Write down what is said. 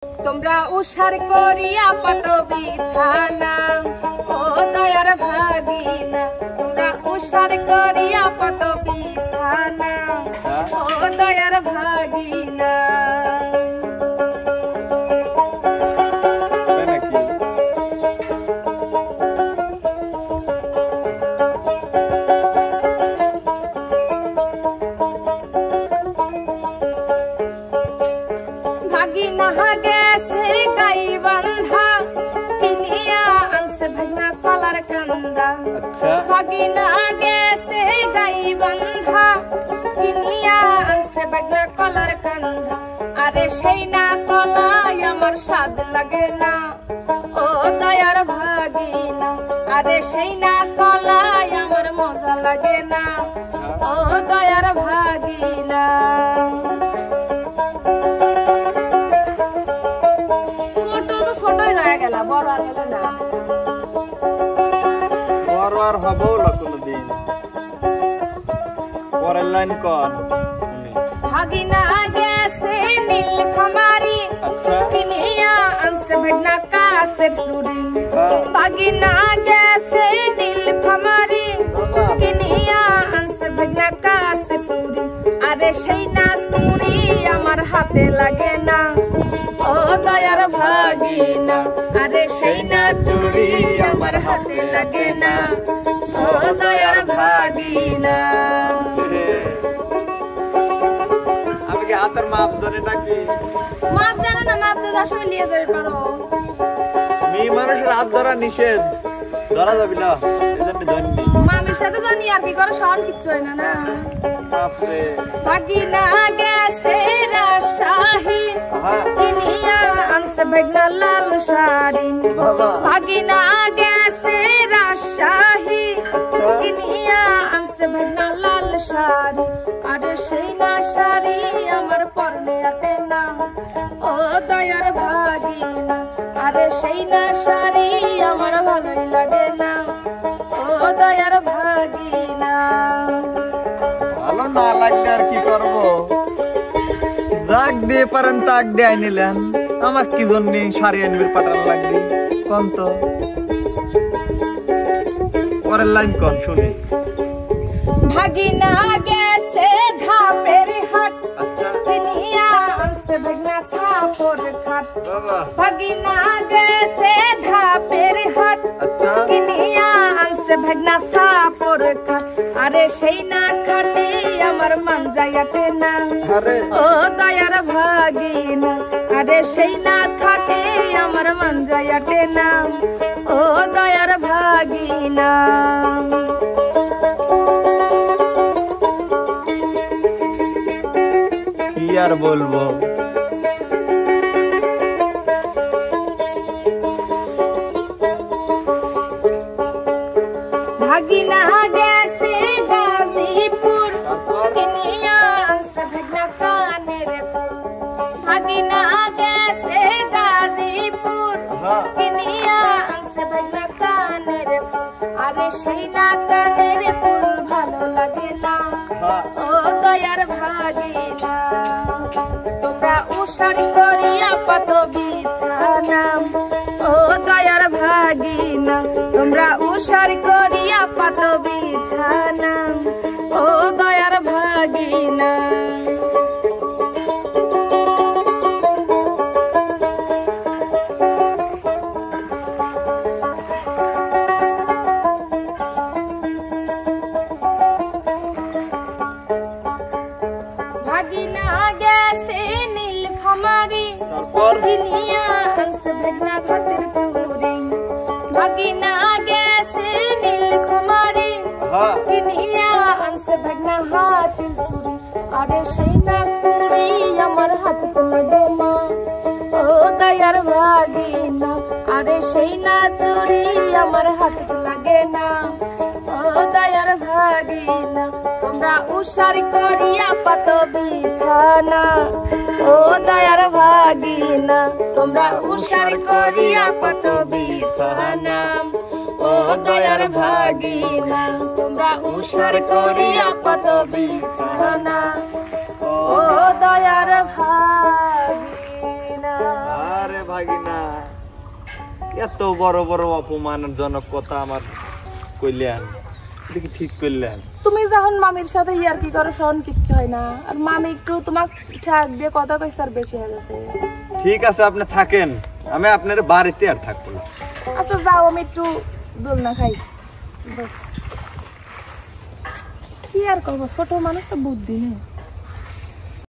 তোমরা উষার করিয়া পাত বিছানা ও দয়ার ভাগিনা, তোমরা উষার করিয়া পাত বিছানা ও দয়ার ভাগিনা। ভাগিনা গেছে গাই বান্ধা কিনিয়া আনছে ভাগনা কলার কান্দা। ভাগিনা গেছে গাই বান্ধা কিনিয়া আনছে ভাগনা কলার কান্দা। আরে সেই না কলায় আমার স্বাদ লাগে না ও দয়ার ভাগিনা, আরে সেই না কলায় আমার মজা লাগে না ও দয়ার ভাগিনা। ছোটই রয়ে গেল, বড় আর গেল না, বড় আর হবেও না কোনদিন। পরের লাইন কর। ভাগিনা গেছে নীলফামারী কিনিয়া আনছে ভাগনা কাছের চুড়ি। ভাগিনা গেছে নীলফামারী কিনিয়া আনছে ভাগনা কাছের চুড়ি। আরে সেই না চুড়ি আমার হাতে লাগে না ও দয়ার ভাগিনা, আরে সেই না চুড়ি আমার হাতে লাগে না ও দয়ার ভাগিনা। আমি কি হাতের মাপ জানি নাকি? মাপ জানো না? মাপ তো 10 মিনিট নিয়ে যাবে পারো। মেয়ে মানুষের হাত ধরা নিষেধ, ধরা যাবে না, এজন্য ধরনি। মামির সাথে জানি আর কি করে, সহন কিচ্ছু হয় না না। বাপরে। ভাগিনা গেছে রাজশাহী কিনিয়া আনছে ভাগনা লাল শাড়ি। ভাগিনা গেছে রাজশাহী কিনিয়া আনছে ভাগনা লাল শাড়ি। আরে সেই না শাড়ি আমার পরনে আটে না ও দয়ার ভাগিনা, আরে সেই না শাড়ি আমার ভালোই লাগে না ও দয়ার ভাগিনা। ভালো না লাগলে আর কি করব? যাক দিয়ে পারেন তাক দিয়ে নিলেন, আমার কি জন্য শাড়ি আনবে পাঠান লাগবে কোন তো? পরের লাইন কোন শুনি। ভাগিনা গেছে ধাপের হাট কিনিয়া আনছে ভাগনা সাপর খাট। ভাগিনা গেছে ধাপের হাট কিনিয়া আনছে ভাগনা সাপর খাট। আরে সেই না খাটে আমার মান যাইতে না ও দয়ার ভাগিনা, আরে সেই না খাটে আমার মান যাইতে না ও দয়ার ভাগিনা। কি আর বলবো? ভাগিনা গেছে গাজীপুর কিনিয়া আনছে ভাগনা কানের ফুল। ভাগিনা গেছে গাজীপুর কিনিয়া আনছে ভাগনা কানের ফুল। আরে সেই না কানের ফুল ভালো লাগে না ও দয়ার ভাগিনা। তোমরা উষার করিয়া পাত বিছানা ও দয়ার ভাগিনা, তোমরা উষার করিয়া পাত বিছানা ও দয়ার ভাগিনা। ভাগিনা গেছে নীলফামারী কিনিয়া আনছে ভাগনা হাতের চুড়ি। ভাগিনা গেছে নীলফামারী কিনিয়া আনছে ভাগনা হাতের চুড়ি। আরে সেই না চুড়ি আমার হাতে তো লাগে না ও দয়ার ভাগিনা, আরে সেই না চুড়ি আমার হাতে তো লাগে না ও দয়ার ভাগিনা। তোমরা উষার করিয়া পাত বিছানা ও দয়ার ভাগিনা, তোমরা উষার করিয়া পাত বিছানা ও দয়ার ভাগিনা, তোমরা উষার করিয়া পাত বিছানা ও দয়ার ভাগিনা। আরে ভাগিনা, এত বড় বড় অপমানজনক কথা আমার কইলেন, এটা কি ঠিক করলেন? তুমি যখন মামির সাথে ইয়ার কি করো শোন কিচ্ছু হয় না, আর মামি একটু তোমাকে ঠাক দিয়ে কথা কইছে আর বেশি হয়ে গেছে। ঠিক আছে আপনি থাকেন, আমি আপনার বাড়িতে আর থাকবো না। আচ্ছা যাও, আমি একটু দোলনা খাই। কি আর করবো, ছোট মানুষ তো বুদ্ধি নেই।